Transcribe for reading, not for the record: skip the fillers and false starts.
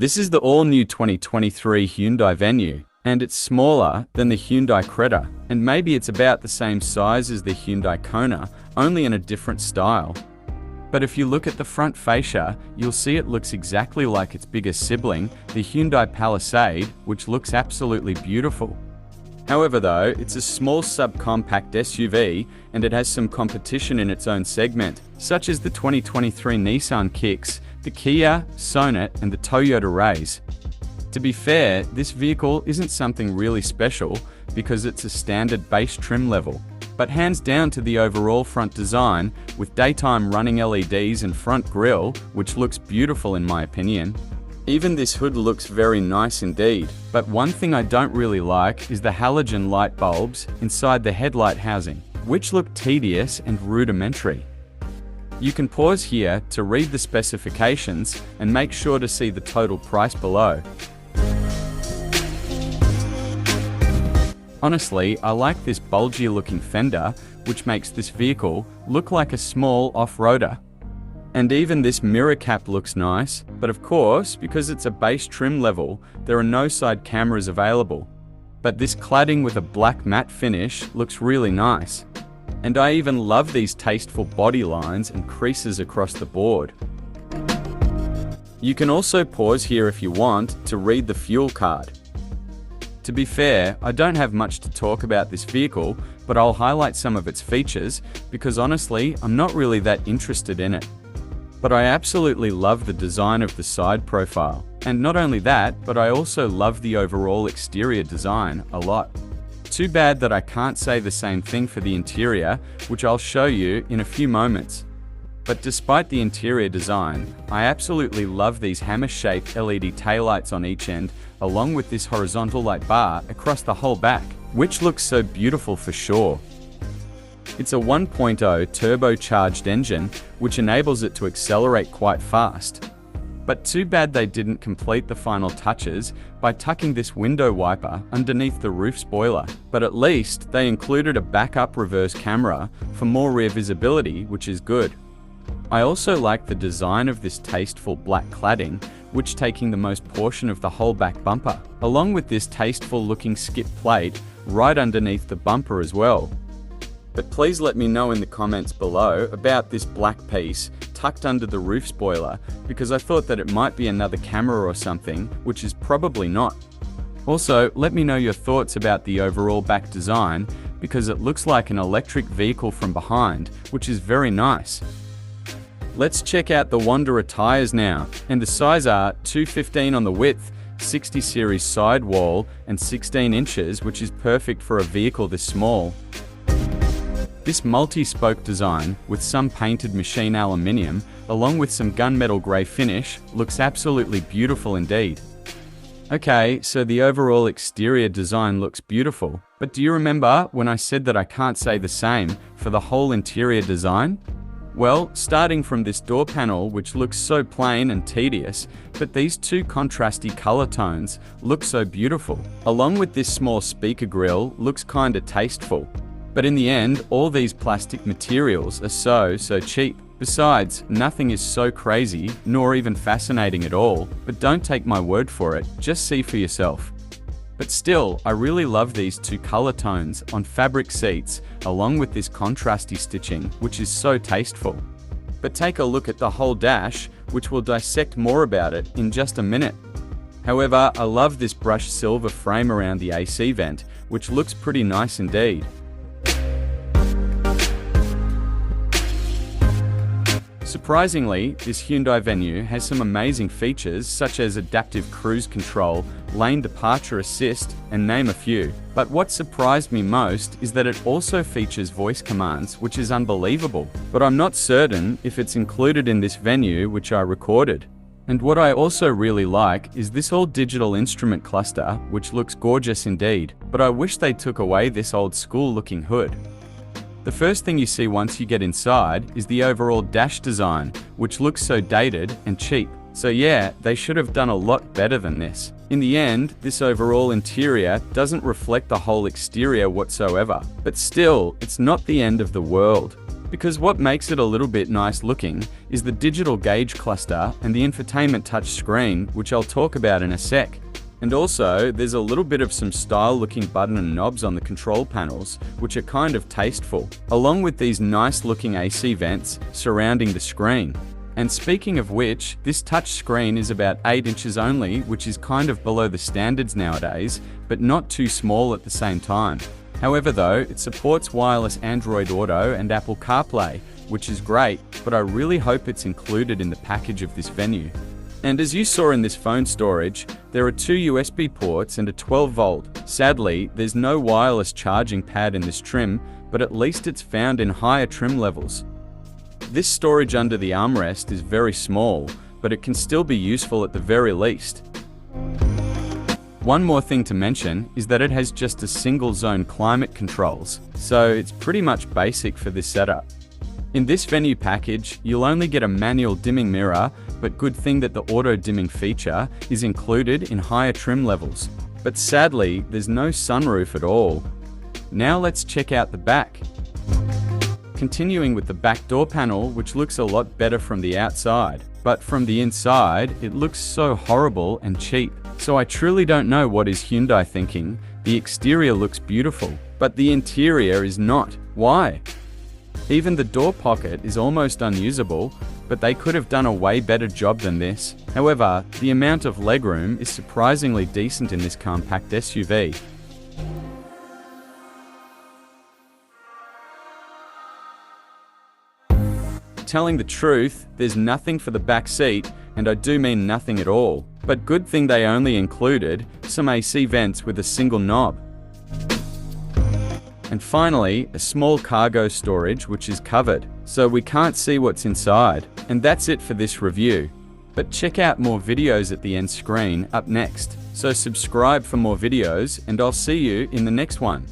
This is the all-new 2023 Hyundai Venue, and it's smaller than the Hyundai Creta, and maybe it's about the same size as the Hyundai Kona, only in a different style. But if you look at the front fascia, you'll see it looks exactly like its biggest sibling, the Hyundai Palisade, which looks absolutely beautiful. However though, it's a small subcompact SUV, and it has some competition in its own segment, such as the 2023 Nissan Kicks, the Kia, Sonet, and the Toyota Rays. To be fair, this vehicle isn't something really special because it's a standard base trim level, but hands down to the overall front design with daytime running LEDs and front grille, which looks beautiful in my opinion. Even this hood looks very nice indeed, but one thing I don't really like is the halogen light bulbs inside the headlight housing, which look tedious and rudimentary. You can pause here to read the specifications and make sure to see the total price below. Honestly, I like this bulgy looking fender, which makes this vehicle look like a small off-roader. And even this mirror cap looks nice, but of course, because it's a base trim level, there are no side cameras available. But this cladding with a black matte finish looks really nice. And I even love these tasteful body lines and creases across the board. You can also pause here if you want to read the fuel card. To be fair, I don't have much to talk about this vehicle, but I'll highlight some of its features because honestly, I'm not really that interested in it. But I absolutely love the design of the side profile. And not only that, but I also love the overall exterior design a lot. Too bad that I can't say the same thing for the interior, which I'll show you in a few moments. But despite the interior design, I absolutely love these hammer-shaped LED taillights on each end, along with this horizontal light bar across the whole back, which looks so beautiful for sure. It's a 1.0 turbocharged engine, which enables it to accelerate quite fast. But too bad they didn't complete the final touches by tucking this window wiper underneath the roof spoiler, but at least they included a backup reverse camera for more rear visibility, which is good. I also like the design of this tasteful black cladding, which taking the most portion of the whole back bumper, along with this tasteful looking skip plate right underneath the bumper as well. But please let me know in the comments below about this black piece tucked under the roof spoiler, because I thought that it might be another camera or something, which is probably not. Also, let me know your thoughts about the overall back design, because it looks like an electric vehicle from behind, which is very nice. Let's check out the Wanderer tires now, and the size are 215 on the width, 60 series sidewall, and 16 inches, which is perfect for a vehicle this small. This multi-spoke design, with some painted machine aluminium, along with some gunmetal grey finish, looks absolutely beautiful indeed. Okay, so the overall exterior design looks beautiful, but do you remember when I said that I can't say the same for the whole interior design? Well, starting from this door panel, which looks so plain and tedious, but these two contrasty color tones look so beautiful. Along with this small speaker grille looks kinda tasteful. But in the end, all these plastic materials are so cheap. Besides, nothing is so crazy, nor even fascinating at all, but don't take my word for it, just see for yourself. But still, I really love these two color tones on fabric seats, along with this contrasty stitching, which is so tasteful. But take a look at the whole dash, which we'll dissect more about it in just a minute. However, I love this brushed silver frame around the AC vent, which looks pretty nice indeed. Surprisingly, this Hyundai Venue has some amazing features such as adaptive cruise control, lane departure assist, and name a few. But what surprised me most is that it also features voice commands, which is unbelievable. But I'm not certain if it's included in this Venue which I recorded. And what I also really like is this all digital instrument cluster, which looks gorgeous indeed. But I wish they took away this old school looking hood. The first thing you see once you get inside is the overall dash design, which looks so dated and cheap. So yeah, they should have done a lot better than this. In the end, this overall interior doesn't reflect the whole exterior whatsoever. But still, it's not the end of the world. because what makes it a little bit nice looking is the digital gauge cluster and the infotainment touch screen, which I'll talk about in a sec. And also, there's a little bit of some style looking button and knobs on the control panels, which are kind of tasteful, along with these nice looking AC vents surrounding the screen. And speaking of which, this touch screen is about 8 inches only, which is kind of below the standards nowadays, but not too small at the same time. However though, it supports wireless Android Auto and Apple CarPlay, which is great, but I really hope it's included in the package of this Venue. And as you saw in this phone storage, there are 2 USB ports and a 12-volt. Sadly, there's no wireless charging pad in this trim, but at least it's found in higher trim levels. This storage under the armrest is very small, but it can still be useful at the very least. One more thing to mention is that it has just a single zone climate controls, so it's pretty much basic for this setup. In this Venue package, you'll only get a manual dimming mirror, but good thing that the auto dimming feature is included in higher trim levels. But sadly, there's no sunroof at all. Now let's check out the back. Continuing with the back door panel, which looks a lot better from the outside, but from the inside, it looks so horrible and cheap. So I truly don't know what is Hyundai thinking. The exterior looks beautiful, but the interior is not. Why? Even the door pocket is almost unusable, but they could have done a way better job than this. However, the amount of legroom is surprisingly decent in this compact SUV. Telling the truth, there's nothing for the back seat, and I do mean nothing at all. But good thing they only included some AC vents with a single knob. And finally, a small cargo storage which is covered, so we can't see what's inside. And that's it for this review. But check out more videos at the end screen up next. So subscribe for more videos, and I'll see you in the next one.